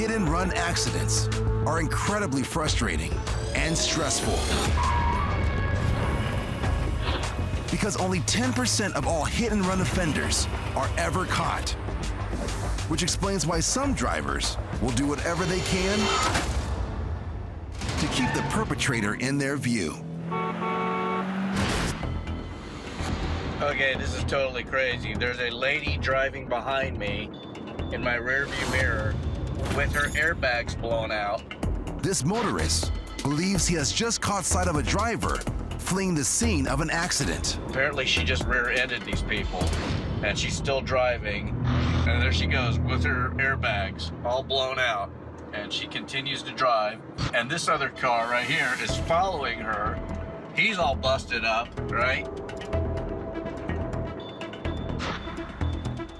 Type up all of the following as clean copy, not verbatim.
hit-and-run accidents are incredibly frustrating and stressful. Because only 10% of all hit-and-run offenders are ever caught, which explains why some drivers will do whatever they can to keep the perpetrator in their view. Okay, this is totally crazy. There's a lady driving behind me in my rearview mirror with her airbags blown out. This motorist believes he has just caught sight of a driver fleeing the scene of an accident. Apparently she just rear-ended these people and she's still driving, and there she goes with her airbags all blown out, and she continues to drive, and this other car right here is following her. He's all busted up, right?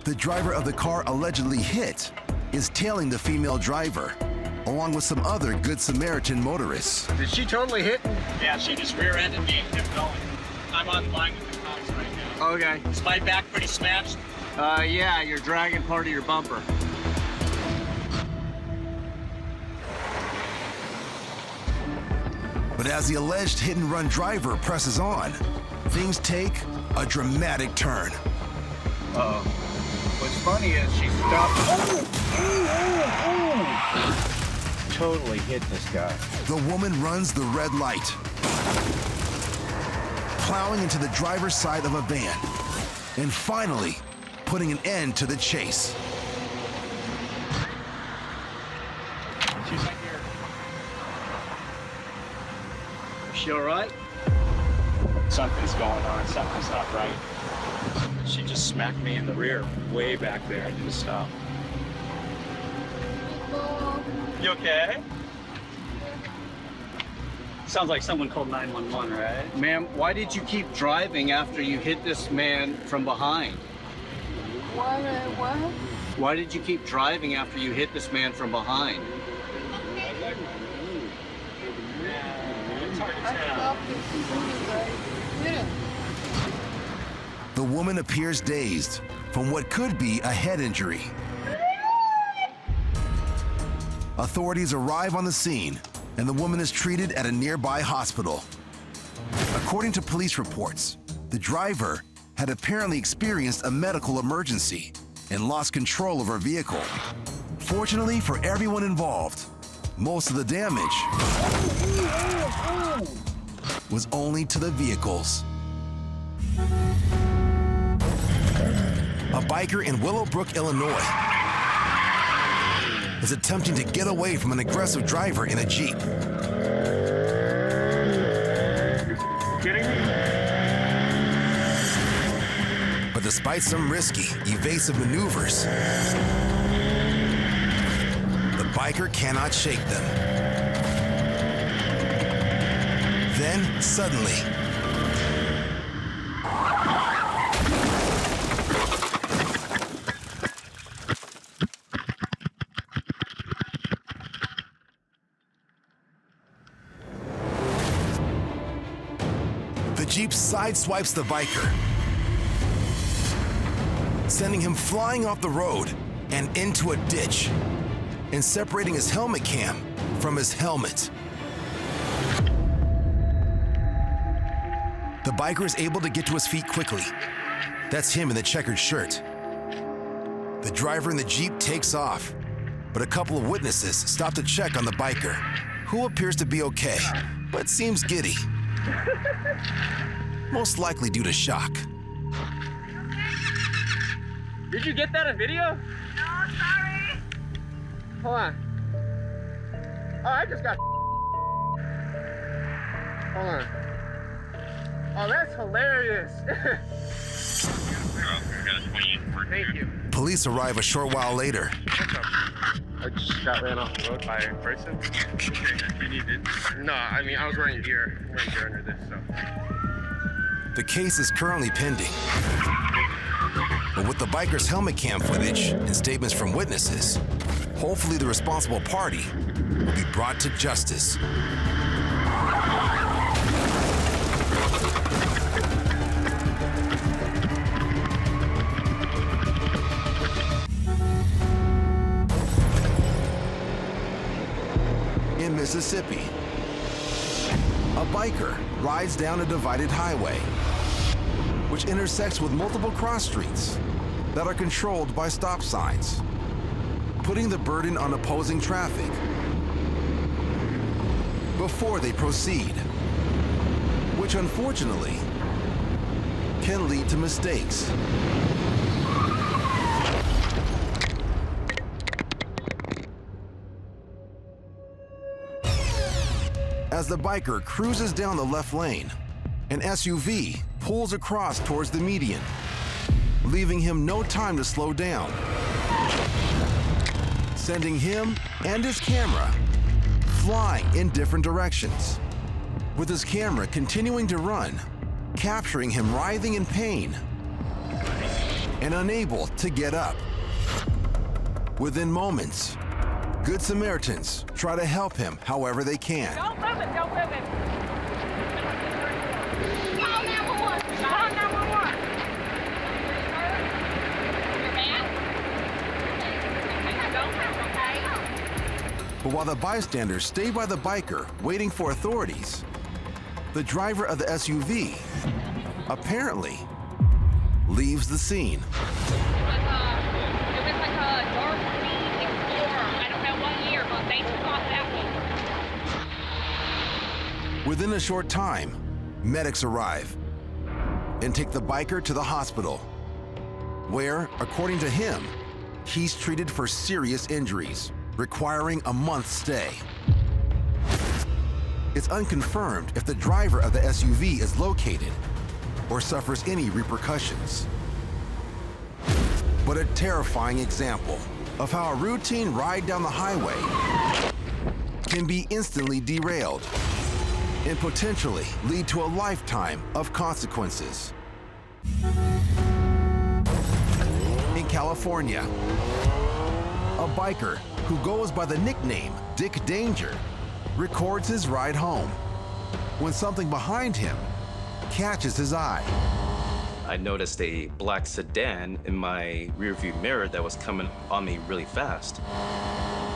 The driver of the car allegedly hit is tailing the female driver, along with some other Good Samaritan motorists. Did she totally hit? Yeah, she just rear-ended me and kept going. I'm on the line with the cops right now. Okay. Is my back pretty smashed? Yeah, you're dragging part of your bumper. But as the alleged hit-and-run driver presses on, things take a dramatic turn. Uh-oh. What's funny is she stopped. Totally hit this guy. The woman runs the red light, plowing into the driver's side of a van, and finally putting an end to the chase. She's right here. Is she all right? Something's going on. Something's not right. She just smacked me in the rear, way back there. I didn't stop. You okay? Sounds like someone called 911, right? Ma'am, why did you keep driving after you hit this man from behind? What? Why did you keep driving after you hit this man from behind? It's hard to I tell. stopped it. Didn't. The woman appears dazed from what could be a head injury. Authorities arrive on the scene, and the woman is treated at a nearby hospital. According to police reports, the driver had apparently experienced a medical emergency and lost control of her vehicle. Fortunately for everyone involved, most of the damage was only to the vehicles. A biker in Willowbrook, Illinois, is attempting to get away from an aggressive driver in a Jeep. Kidding me? But despite some risky, evasive maneuvers, the biker cannot shake them. Then, suddenly, the Jeep sideswipes the biker, sending him flying off the road and into a ditch, and separating his helmet cam from his helmet. The biker is able to get to his feet quickly. That's him in the checkered shirt. The driver in the Jeep takes off, but a couple of witnesses stop to check on the biker, who appears to be okay, but seems giddy. Most likely due to shock. Did you get that on video? No, sorry. Hold on. Oh, I just got. Hold on. Oh, that's hilarious. Thank you. Police arrive a short while later. I just got ran off the road by a person. You needed? No, I mean, I was wearing gear. I'm wearing gear under this, so. The case is currently pending. But with the biker's helmet cam footage and statements from witnesses, hopefully the responsible party will be brought to justice. in Mississippi. A biker rides down a divided highway, which intersects with multiple cross streets that are controlled by stop signs, putting the burden on opposing traffic before they proceed, which unfortunately can lead to mistakes. As the biker cruises down the left lane, an SUV pulls across towards the median, leaving him no time to slow down, sending him and his camera flying in different directions, with his camera continuing to run, capturing him writhing in pain and unable to get up. Within moments, Good Samaritans try to help him however they can. Don't move it, don't move it. Call 911. Call 911. Your hand? Don't hurt, okay? But while the bystanders stay by the biker waiting for authorities, the driver of the SUV apparently leaves the scene. It was like a dark green Explorer. I don't know what year, but they took off that one. Within a short time, medics arrive and take the biker to the hospital, where, according to him, he's treated for serious injuries, requiring a month's stay. It's unconfirmed if the driver of the SUV is located or suffers any repercussions. But a terrifying example of how a routine ride down the highway can be instantly derailed and potentially lead to a lifetime of consequences. In California, a biker who goes by the nickname Dick Danger records his ride home when something behind him catches his eye. I noticed a black sedan in my rearview mirror that was coming on me really fast.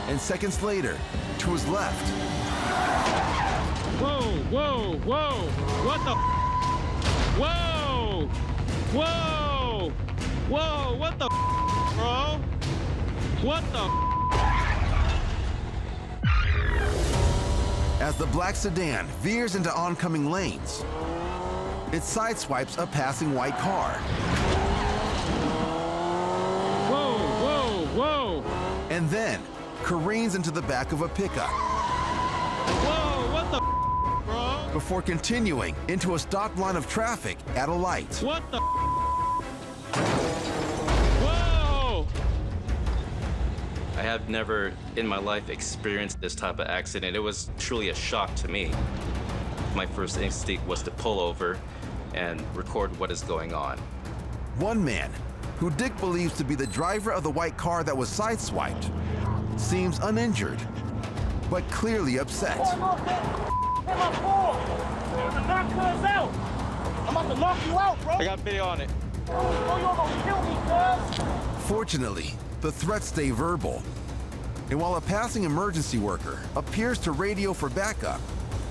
And seconds later, to his left, Whoa, whoa, whoa, what the Whoa, whoa, whoa, what the bro? What the as the black sedan veers into oncoming lanes, it sideswipes a passing white car. Whoa, whoa, whoa, And then careens into the back of a pickup whoa, what the bro? before continuing into a stopped line of traffic at a light. What the Whoa! I have never in my life experienced this type of accident. It was truly a shock to me. My first instinct was to pull over and record what is going on. One man, who Dick believes to be the driver of the white car that was sideswiped, seems uninjured, but clearly upset. I'm about to knock you out, bro. I got video on it. You're gonna kill me, cuz. Fortunately, the threats stay verbal. And while a passing emergency worker appears to radio for backup,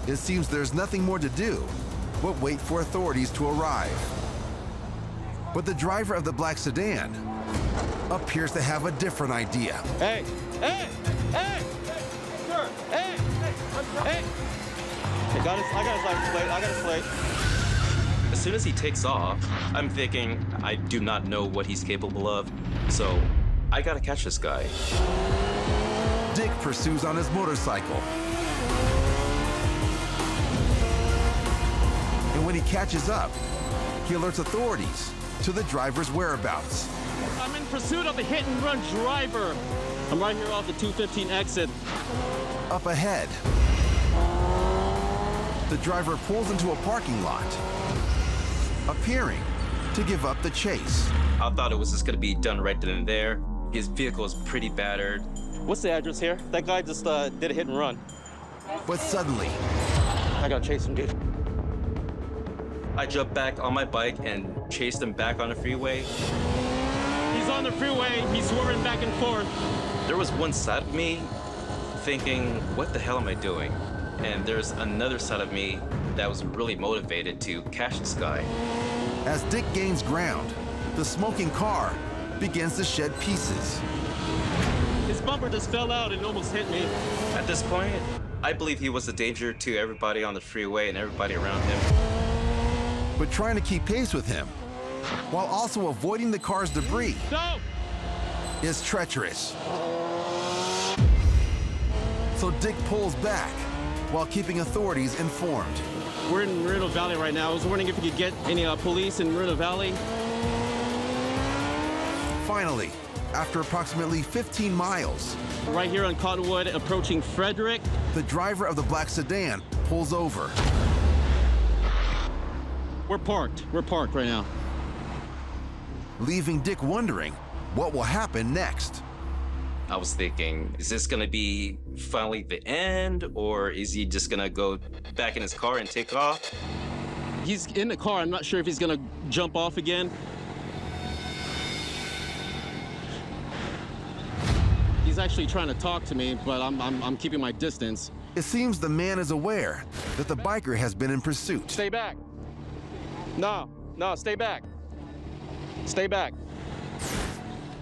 it seems there's nothing more to do but wait for authorities to arrive. But the driver of the black sedan appears to have a different idea. Hey, hey, hey, Sir. hey, hey. I got his license plate. I got his plate. As soon as he takes off, I'm thinking, I do not know what he's capable of, so I gotta catch this guy. Dick pursues on his motorcycle. And when he catches up, he alerts authorities to the driver's whereabouts. I'm in pursuit of a hit-and-run driver. I'm right here off the 215 exit. Up ahead, the driver pulls into a parking lot, appearing to give up the chase. I thought it was just gonna be done right then and there. His vehicle is pretty battered. What's the address here? That guy just did a hit and run. But suddenly, I gotta chase him, dude. I jumped back on my bike and chased him back on the freeway. He's on the freeway. He's swerving back and forth. There was one side of me thinking, what the hell am I doing? And there's another side of me that was really motivated to catch this guy. As Dick gains ground, the smoking car begins to shed pieces. His bumper just fell out and almost hit me. At this point, I believe he was a danger to everybody on the freeway and everybody around him. But trying to keep pace with him, while also avoiding the car's debris, No! is treacherous. So Dick pulls back while keeping authorities informed. We're in Moreno Valley right now. I was wondering if you could get any police in Moreno Valley. Finally, after approximately 15 miles, Right here on Cottonwood, approaching Frederick. the driver of the black sedan pulls over. We're parked right now. Leaving Dick wondering what will happen next. I was thinking, is this gonna be finally the end, or is he just gonna go back in his car and take off? He's in the car. I'm not sure if he's gonna jump off again. He's actually trying to talk to me, but I'm keeping my distance. It seems the man is aware that the biker has been in pursuit. Stay back. No, stay back. Stay back.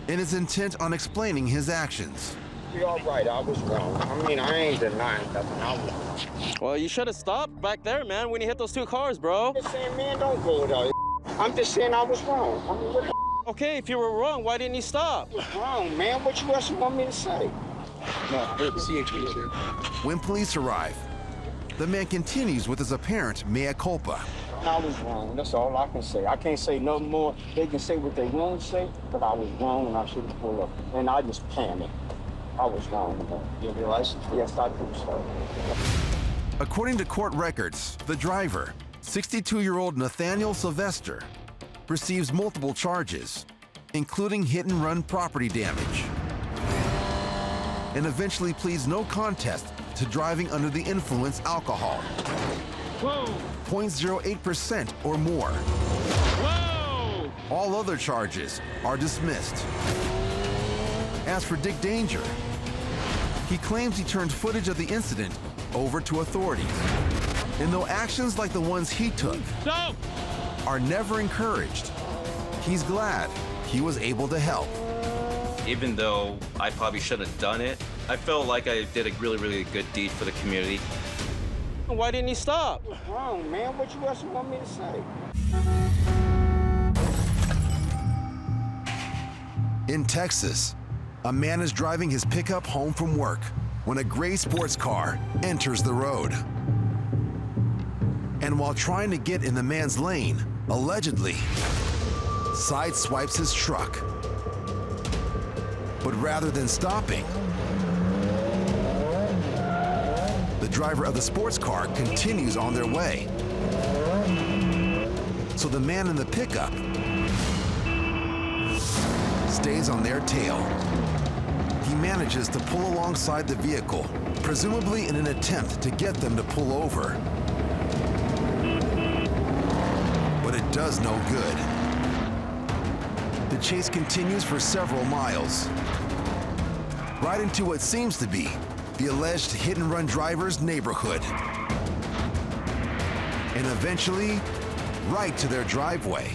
And is intent on explaining his actions. You're all right. I was wrong. I mean, I ain't denying nothing. I was wrong. Well, you should have stopped back there, man, when you hit those two cars, bro. I'm just saying, man, don't go there. I'm just saying I was wrong. I mean, what the Okay, if you were wrong, why didn't you stop? was wrong, man? What you else want me to say? No, CHP here. When police arrive, the man continues with his apparent mea culpa. I was wrong. That's all I can say. I can't say nothing more. They can say what they want to say, but I was wrong and I should have pulled up. And I just panicked. I was wrong. You have your license? Yes, I do, sir. According to court records, the driver, 62-year-old Nathaniel Sylvester, receives multiple charges, including hit-and-run property damage, and eventually pleads no contest to driving under the influence alcohol. Whoa! 0.08% or more. Whoa! All other charges are dismissed. As for Dick Danger, he claims he turned footage of the incident over to authorities. And though actions like the ones he took No! are never encouraged, he's glad he was able to help. Even though I probably shouldn't have done it, I felt like I did a really, really good deed for the community. Why didn't you stop? I was wrong, man. What you else want me to say? In Texas, a man is driving his pickup home from work when a gray sports car enters the road. And while trying to get in the man's lane, allegedly sideswipes his truck. But rather than stopping, the driver of the sports car continues on their way. So the man in the pickup stays on their tail. He manages to pull alongside the vehicle, presumably in an attempt to get them to pull over. But it does no good. The chase continues for several miles, right into what seems to be the alleged hit-and-run driver's neighborhood. And eventually, right to their driveway.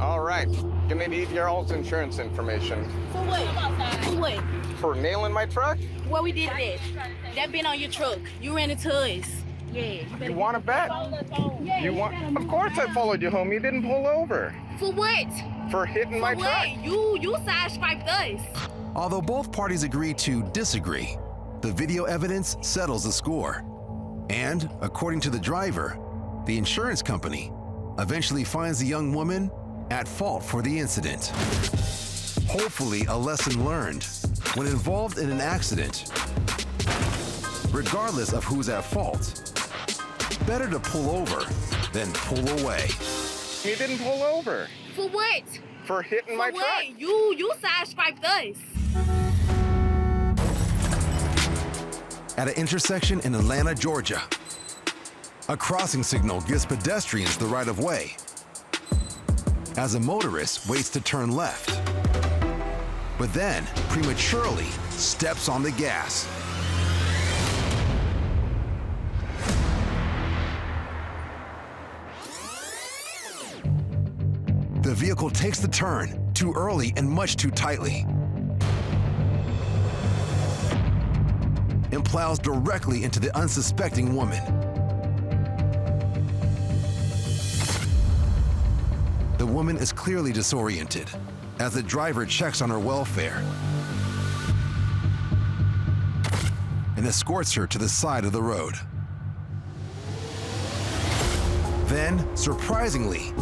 All right. Give me your all's insurance information. For what? For what? For nailing my truck? What we did that? That been on your truck. You ran into us. Yeah. You want to bet? You want? Of course I followed you home. You didn't pull over. For what? For hitting my For truck. what? You sideswiped us. Although both parties agree to disagree, the video evidence settles the score. And, according to the driver, the insurance company eventually finds the young woman at fault for the incident. Hopefully, a lesson learned. When involved in an accident, regardless of who's at fault, better to pull over than pull away. You didn't pull over. For what? For hitting my For what? truck. You sideswiped us. At an intersection in Atlanta, Georgia, a crossing signal gives pedestrians the right of way as a motorist waits to turn left. but then prematurely steps on the gas. The vehicle takes the turn too early and much too tightly, and plows directly into the unsuspecting woman. The woman is clearly disoriented as the driver checks on her welfare and escorts her to the side of the road. Then, surprisingly,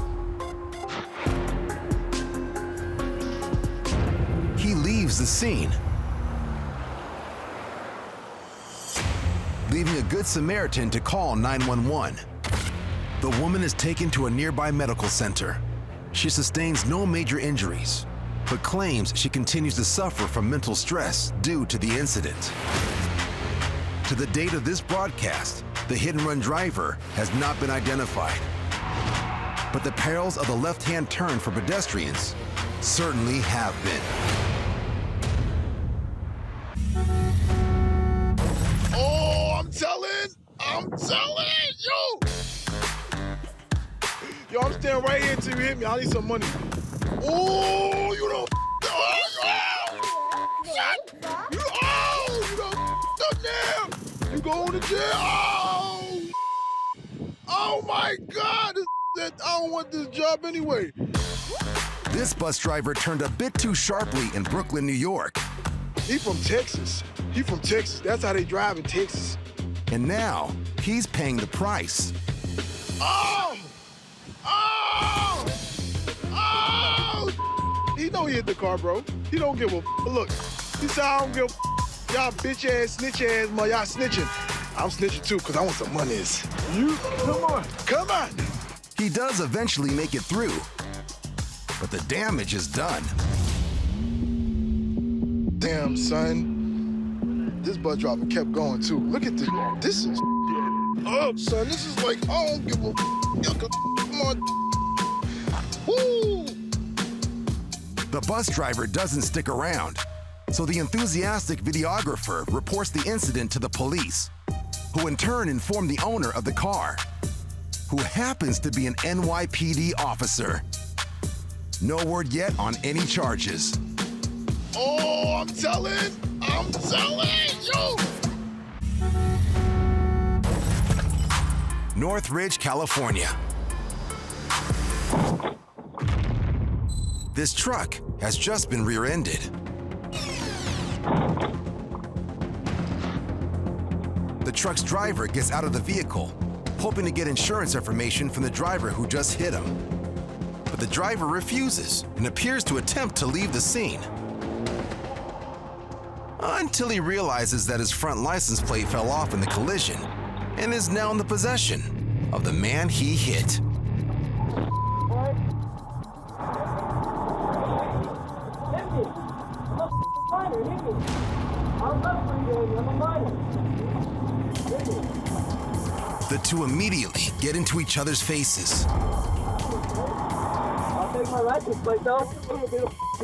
he leaves the scene, leaving a good Samaritan to call 911. The woman is taken to a nearby medical center. She sustains no major injuries, but claims she continues to suffer from mental stress due to the incident. To the date of this broadcast, the hit-and-run driver has not been identified. But the perils of the left-hand turn for pedestrians certainly have been. Oh, I'm telling, yo, I'm standing right here until you hit me. I need some money. Oh, you don't you don't up now. You going to jail. Oh my God, I don't want this job anyway. This bus driver turned a bit too sharply in Brooklyn, New York. He from Texas. That's how they drive in Texas. And now, he's paying the price. Oh! He know he hit the car, bro. He don't give a look. He said, I don't give a y'all bitch ass, snitch ass, y'all snitching. I'm snitching too, because I want some monies. Come on. He does eventually make it through, but the damage is done. Damn, son. This bus driver kept going too. Look at this. This is up, son. This is like, I don't give a come on. Woo! The bus driver doesn't stick around, so the enthusiastic videographer reports the incident to the police, who in turn inform the owner of the car, who happens to be an NYPD officer. No word yet on any charges. Oh, I'm telling, yo! Northridge, California. This truck has just been rear-ended. The truck's driver gets out of the vehicle, hoping to get insurance information from the driver who just hit him. But the driver refuses and appears to attempt to leave the scene. Until he realizes that his front license plate fell off in the collision and is now in the possession of the man he hit. The two immediately get into each other's faces. I'll take my license plate, though.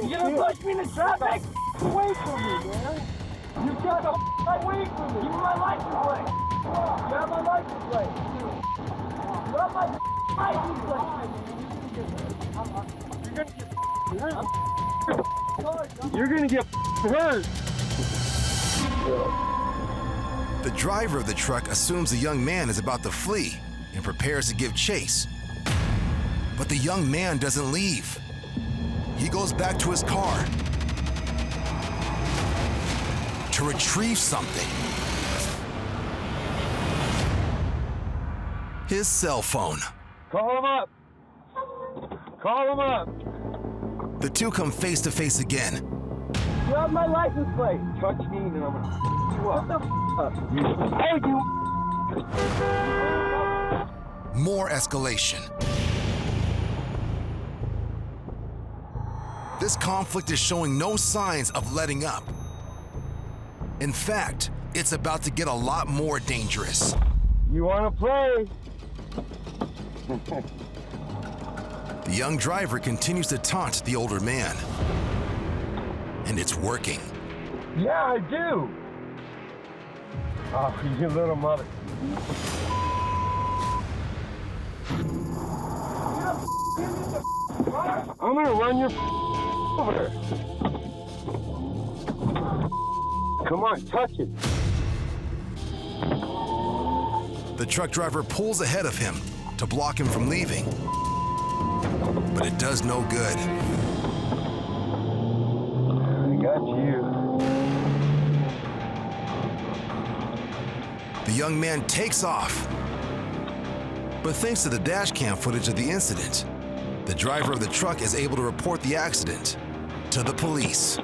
You're gonna push me in the traffic? Away from me, man. You got the away from me. You have my license plate. You have my license plate. You have my license plate. You're gonna get hurt. The driver of the truck assumes the young man is about to flee and prepares to give chase. But the young man doesn't leave. He goes back to his car to retrieve something. His cell phone. Call him up. Call him up. The two come face to face again. You have my license plate. Touch me and I'm gonna you up. What the up? Hey, you. More escalation. This conflict is showing no signs of letting up. In fact, it's about to get a lot more dangerous. You wanna play? The young driver continues to taunt the older man. and it's working. Yeah, I do. Oh, you little mother. I'm gonna run your over. Come on, touch it. The truck driver pulls ahead of him to block him from leaving. But it does no good. I got you. The young man takes off. But thanks to the dash cam footage of the incident, the driver of the truck is able to report the accident to the police.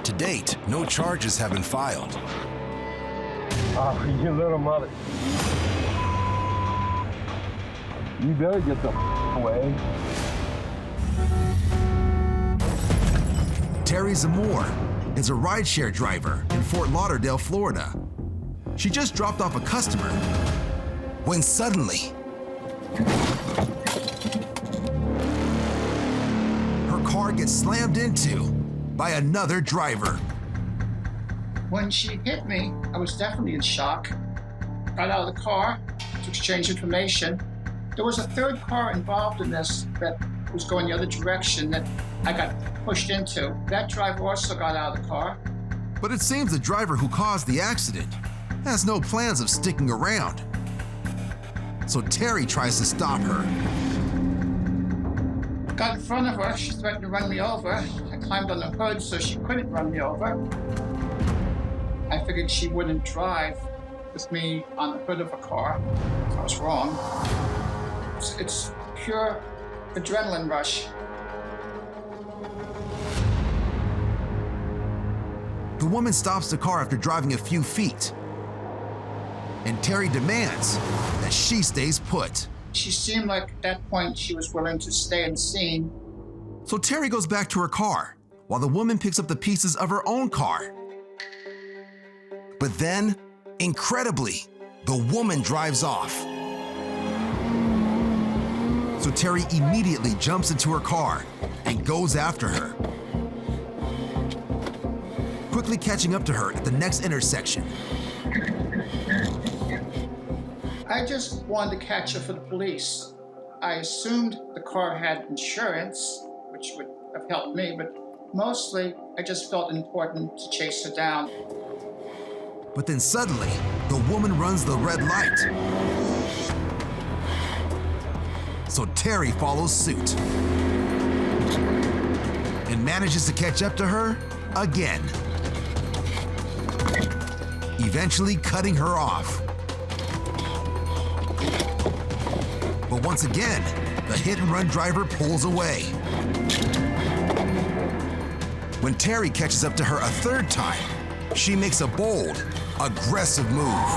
To date, no charges have been filed. Oh, you little mother. You better get the away. Terry Zamore is a rideshare driver in Fort Lauderdale, Florida. She just dropped off a customer when suddenly her car gets slammed into by another driver. When she hit me, I was definitely in shock. Got out of the car to exchange information. There was a third car involved in this that was going the other direction that I got pushed into. That driver also got out of the car. But it seems the driver who caused the accident has no plans of sticking around. So Terry tries to stop her. Got in front of her, she threatened to run me over. I climbed on the hood so she couldn't run me over. I figured she wouldn't drive with me on the hood of a car. I was wrong. It's pure adrenaline rush. The woman stops the car after driving a few feet, and Terry demands that she stays put. She seemed like at that point she was willing to stay in the scene. So Terry goes back to her car while the woman picks up the pieces of her own car. But then, incredibly, the woman drives off. So Terry immediately jumps into her car and goes after her, quickly catching up to her at the next intersection. I just wanted to catch her for the police. I assumed the car had insurance, which would have helped me, but mostly I just felt it important to chase her down. But then suddenly, the woman runs the red light. So Terry follows suit and manages to catch up to her again, eventually cutting her off. But once again, the hit-and-run driver pulls away. When Terry catches up to her a third time, she makes a bold, aggressive move,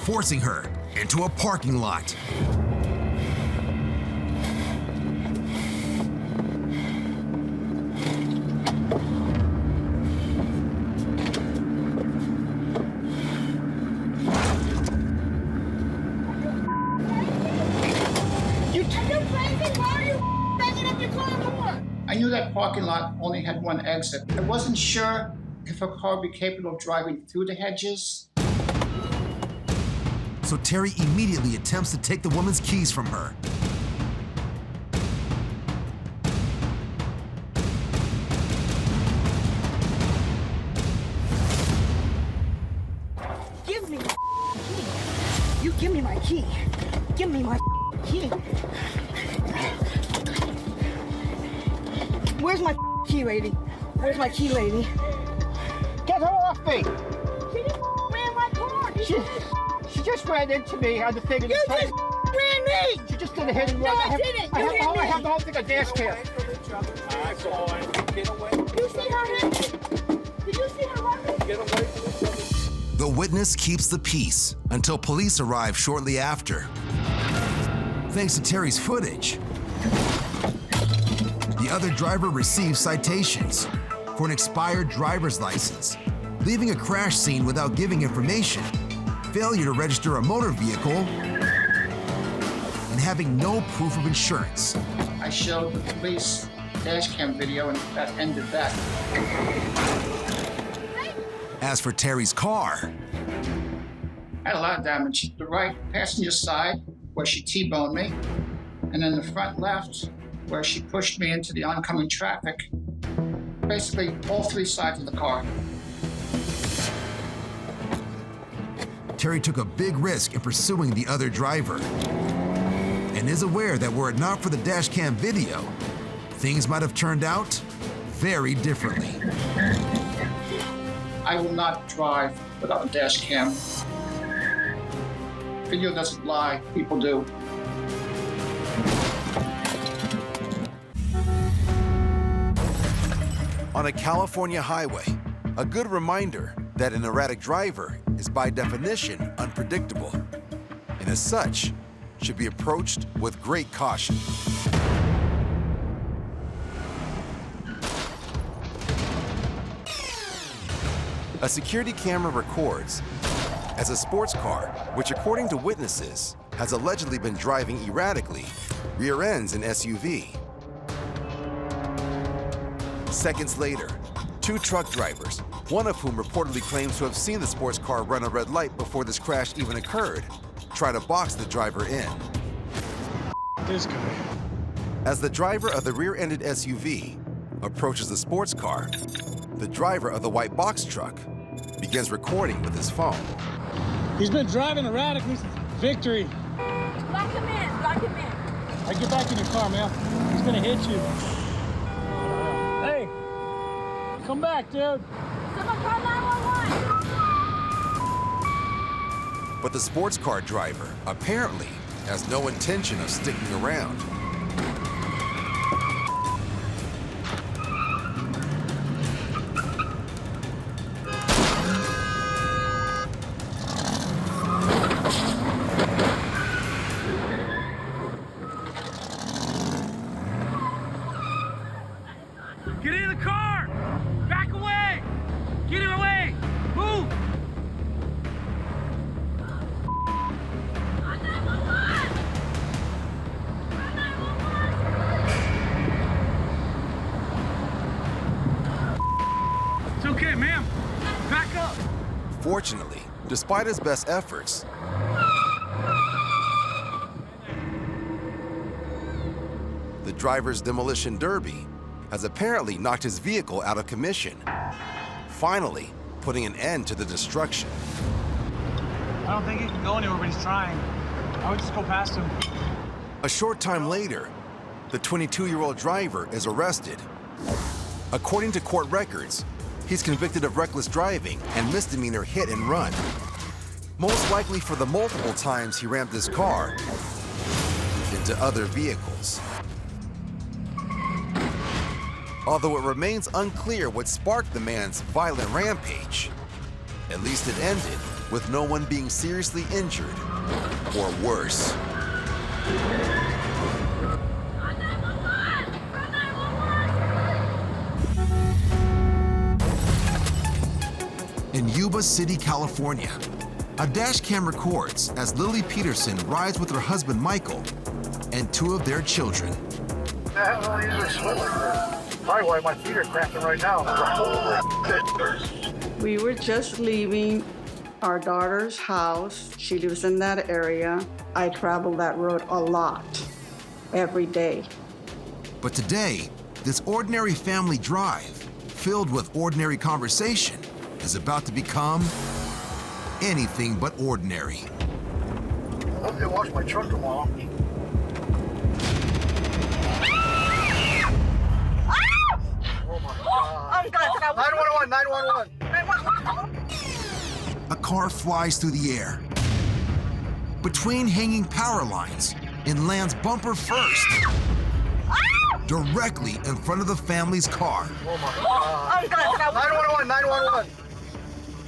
forcing her into a parking lot. I knew that parking lot only had one exit. I wasn't sure if a car would be capable of driving through the hedges. So Terry immediately attempts to take the woman's keys from her. Give me my key. You give me my key. Give me my key. Where's my key, lady? Where's my key, lady? Get her off me! She just ran my car. She just ran into me on the thing in the You front. just ran me! She just did a hit and run. No, I didn't. You hit me. I have the whole thing of dash cam. You see her hit me? Did you see her run me? Get away from each other. The witness keeps the peace until police arrive shortly after. Thanks to Terry's footage, the other driver receives citations for an expired driver's license, leaving a crash scene without giving information, failure to register a motor vehicle, and having no proof of insurance. I showed the police dash cam video, and that ended that. As for Terry's car, I had a lot of damage. The right passenger side, where she T-boned me, and then the front left, where she pushed me into the oncoming traffic. Basically, all three sides of the car. Terry took a big risk in pursuing the other driver and is aware that were it not for the dash cam video, things might have turned out very differently. I will not drive without a dash cam. Video doesn't lie, people do. On a California highway, a good reminder that an erratic driver is by definition unpredictable, and as such, should be approached with great caution. A security camera records as a sports car, which according to witnesses, has allegedly been driving erratically, rear-ends an SUV. Seconds later, two truck drivers, one of whom reportedly claims to have seen the sports car run a red light before this crash even occurred, try to box the driver in. This guy. As the driver of the rear-ended SUV approaches the sports car, the driver of the white box truck begins recording with his phone. He's been driving erratically since victory. Lock him in, lock him in. I get back in your car, man. He's gonna hit you. Hey, come back, dude. Someone call 911. But the sports car driver apparently has no intention of sticking around. Get in the car! Back away! Get him away! Move! It's okay, ma'am. Back up! Fortunately, despite his best efforts, the driver's demolition derby has apparently knocked his vehicle out of commission, finally putting an end to the destruction. I don't think he can go anywhere, but he's trying. I would just go past him. A short time later, the 22-year-old driver is arrested. According to court records, he's convicted of reckless driving and misdemeanor hit and run, most likely for the multiple times he rammed his car into other vehicles. Although it remains unclear what sparked the man's violent rampage, at least it ended with no one being seriously injured or worse. In Yuba City, California, a dash cam records as Lily Peterson rides with her husband Michael and two of their children. I don't usually sweat like that. Probably why my feet are cramping right now. We were just leaving our daughter's house. She lives in that area. I travel that road a lot, every day. But today, this ordinary family drive, filled with ordinary conversation, is about to become anything but ordinary. I hope they wash my truck tomorrow. Oh, God. 911, 911. 911. A car flies through the air, between hanging power lines, and lands bumper first, directly in front of the family's car. Oh my God. 911, 911.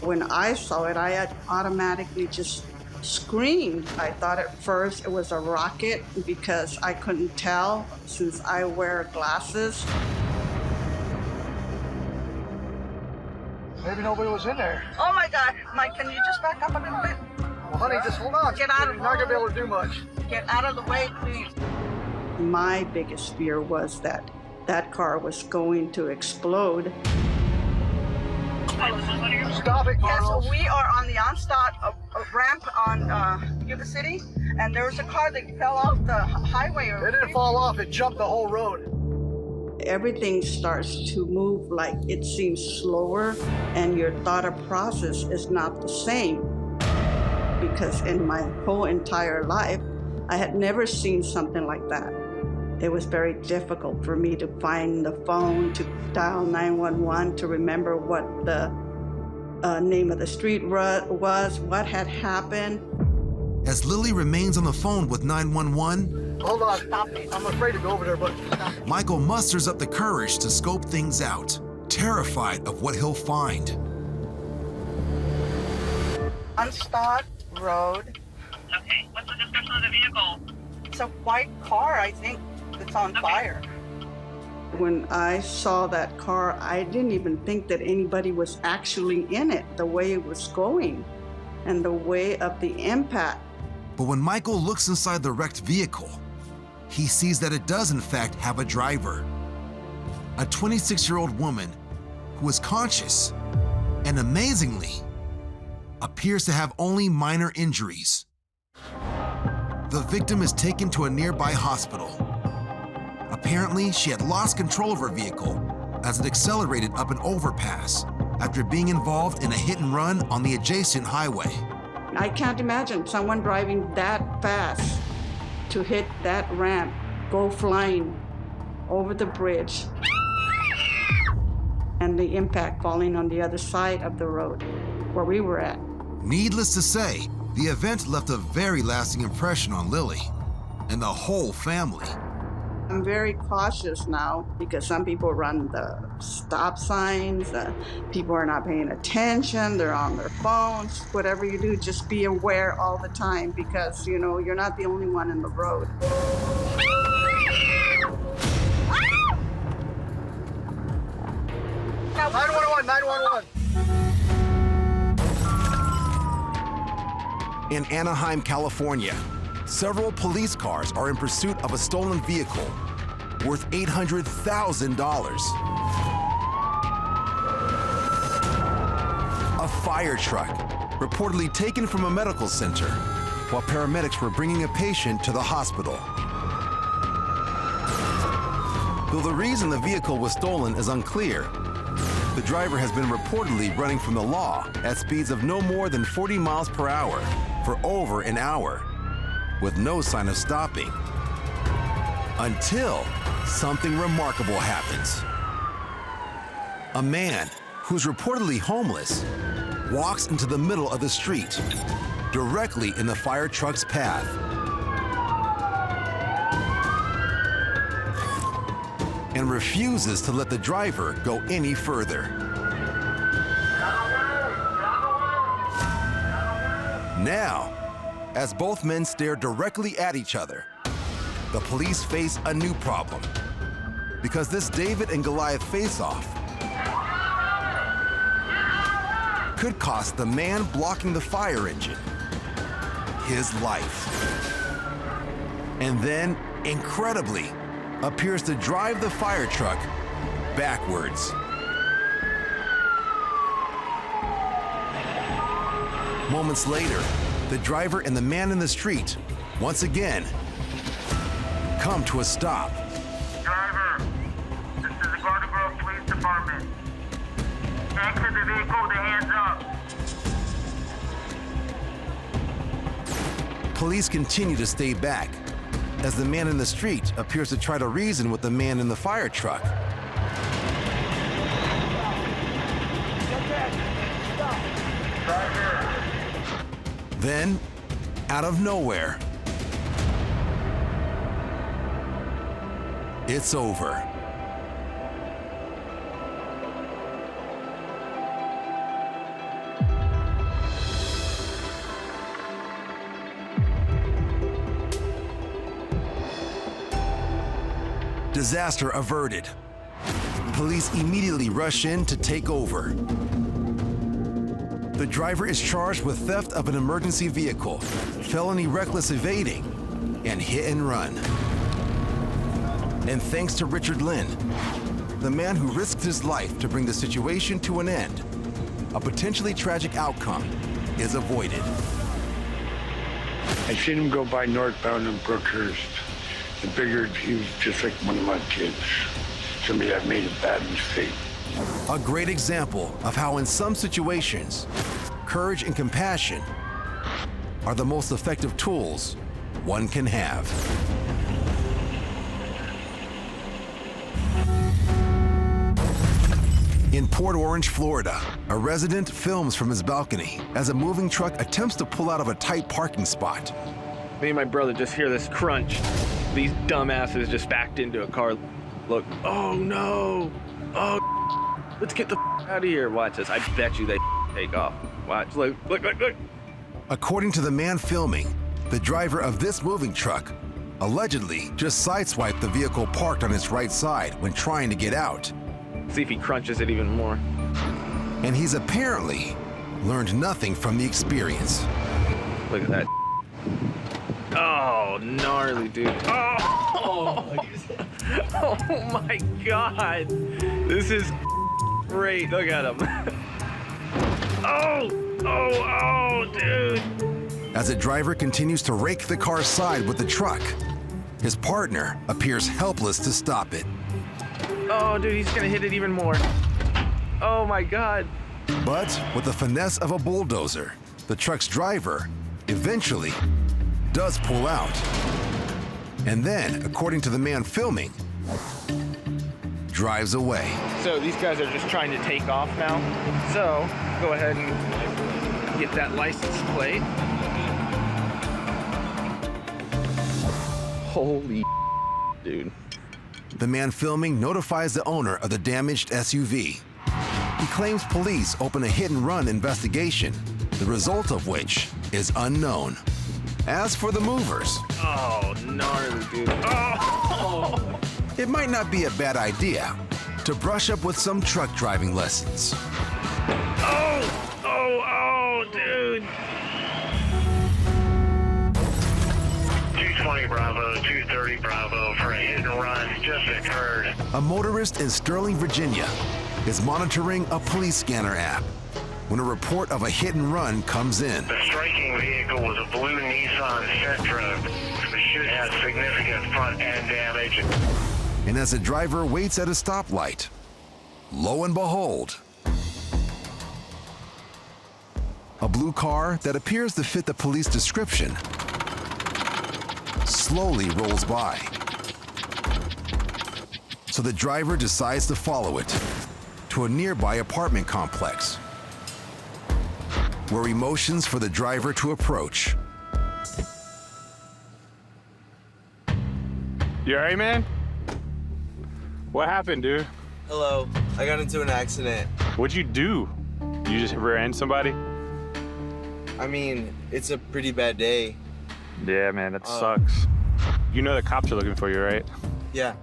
When I saw it, I had automatically just screamed. I thought at first it was a rocket because I couldn't tell since I wear glasses. Maybe nobody was in there. Oh, my God. Mike, can you just back up a little bit? Well, honey, just hold on. Get out of You're not going to be able to do much. Get out of the way, please. My biggest fear was that that car was going to explode. Stop it, Yes, Carlos. we are on the on-stop ramp on Yuba City, and there was a car that fell off the highway. It didn't fall off, it jumped the whole road. Everything starts to move like it seems slower, and your thought process is not the same. Because in my whole entire life, I had never seen something like that. It was very difficult for me to find the phone, to dial 911, to remember what the name of the street was, what had happened. As Lily remains on the phone with 911, Hold on. Stop it. I'm afraid to go over there, but Michael musters up the courage to scope things out, terrified of what he'll find. Unstopped road. Okay, what's the description of the vehicle? It's a white car, I think, that's on fire. When I saw that car, I didn't even think that anybody was actually in it, the way it was going and the way of the impact. But when Michael looks inside the wrecked vehicle, he sees that it does in fact have a driver. A 26-year-old woman who is conscious and amazingly appears to have only minor injuries. The victim is taken to a nearby hospital. Apparently, she had lost control of her vehicle as it accelerated up an overpass after being involved in a hit and run on the adjacent highway. I can't imagine someone driving that fast to hit that ramp, go flying over the bridge, and the impact falling on the other side of the road where we were at. Needless to say, the event left a very lasting impression on Lily and the whole family. I'm very cautious now because some people run the stop signs, people are not paying attention, they're on their phones. Whatever you do, just be aware all the time because, you know, you're not the only one in the road. 911. In Anaheim, California, several police cars are in pursuit of a stolen vehicle worth $800,000. A fire truck, reportedly taken from a medical center, while paramedics were bringing a patient to the hospital. Though the reason the vehicle was stolen is unclear, the driver has been reportedly running from the law at speeds of no more than 40 miles per hour for over an hour, with no sign of stopping. Until something remarkable happens. A man who's reportedly homeless walks into the middle of the street, directly in the fire truck's path. And refuses to let the driver go any further. Now, as both men stare directly at each other, the police face a new problem. Because this David and Goliath face-off could cost the man blocking the fire engine his life. And then, incredibly, appears to drive the fire truck backwards. Moments later, the driver and the man in the street, once again, come to a stop. Driver, this is the Garden Grove Police Department. Exit the vehicle with the hands up. Police continue to stay back as the man in the street appears to try to reason with the man in the fire truck. Then, out of nowhere, it's over. Disaster averted. Police immediately rush in to take over. The driver is charged with theft of an emergency vehicle, felony reckless evading, and hit and run. And thanks to Richard Lynn, the man who risked his life to bring the situation to an end, a potentially tragic outcome is avoided. I seen him go by northbound in Brookhurst and figured he was just like one of my kids. Somebody that made a bad mistake. A great example of how in some situations, courage and compassion are the most effective tools one can have. In Port Orange, Florida, a resident films from his balcony as a moving truck attempts to pull out of a tight parking spot. Me and my brother just hear this crunch. These dumbasses just backed into a car. Look, oh no, oh, let's get the out of here. Watch this, I bet you they take off. Watch, look. According to the man filming, the driver of this moving truck allegedly just sideswiped the vehicle parked on its right side when trying to get out. See if he crunches it even more. And he's apparently learned nothing from the experience. Look at that. Oh, gnarly, dude. Oh my God. This is great. Look at him. Oh, dude. As the driver continues to rake the car's side with the truck, his partner appears helpless to stop it. Oh, dude, he's gonna hit it even more. Oh my God. But with the finesse of a bulldozer, the truck's driver eventually does pull out. And then, according to the man filming, drives away. So these guys are just trying to take off now. So go ahead and get that license plate. Holy dude. The man filming notifies the owner of the damaged SUV. He claims police open a hit-and-run investigation, the result of which is unknown. As for the movers, Oh, gnarly, dude. Oh! it might not be a bad idea to brush up with some truck driving lessons. Oh, dude. 220 Bravo, 230 Bravo for a hit and run just occurred. A motorist in Sterling, Virginia is monitoring a police scanner app when a report of a hit and run comes in. The striking vehicle was a blue Nissan Sentra, which should have significant front end damage. And as the driver waits at a stoplight, lo and behold, a blue car that appears to fit the police description slowly rolls by. So the driver decides to follow it to a nearby apartment complex, where he motions for the driver to approach. You alright, man? What happened, dude? Hello. I got into an accident. What'd you do? You just rear-end somebody? I mean, it's a pretty bad day. Yeah, man, that sucks. You know the cops are looking for you, right? Yeah.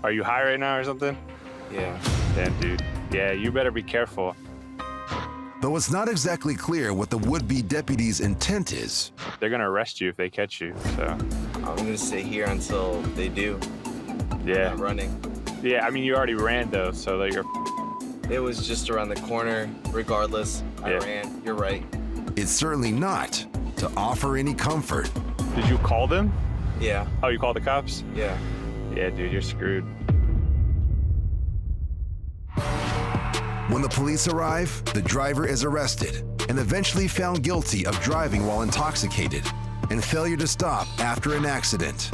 Are you high right now or something? Yeah. Damn, dude. Yeah, you better be careful. Though it's not exactly clear what the would-be deputy's intent is. They're gonna arrest you if they catch you, so. I'm gonna stay here until they do. Yeah. I'm not running. Yeah, I mean, you already ran though, so that you're. It was just around the corner. Regardless, I ran. You're right. It's certainly not to offer any comfort. Did you call them? Yeah. Oh, you called the cops? Yeah. Yeah, dude, you're screwed. When the police arrive, the driver is arrested and eventually found guilty of driving while intoxicated and failure to stop after an accident,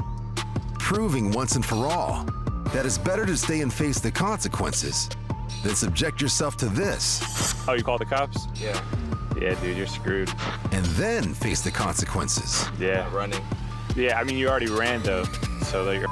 proving once and for all that it's better to stay and face the consequences than subject yourself to this. Oh, you called the cops? Yeah. Yeah, dude, you're screwed. And then face the consequences. Yeah. Not running. Yeah, I mean, you already ran though, so that you're.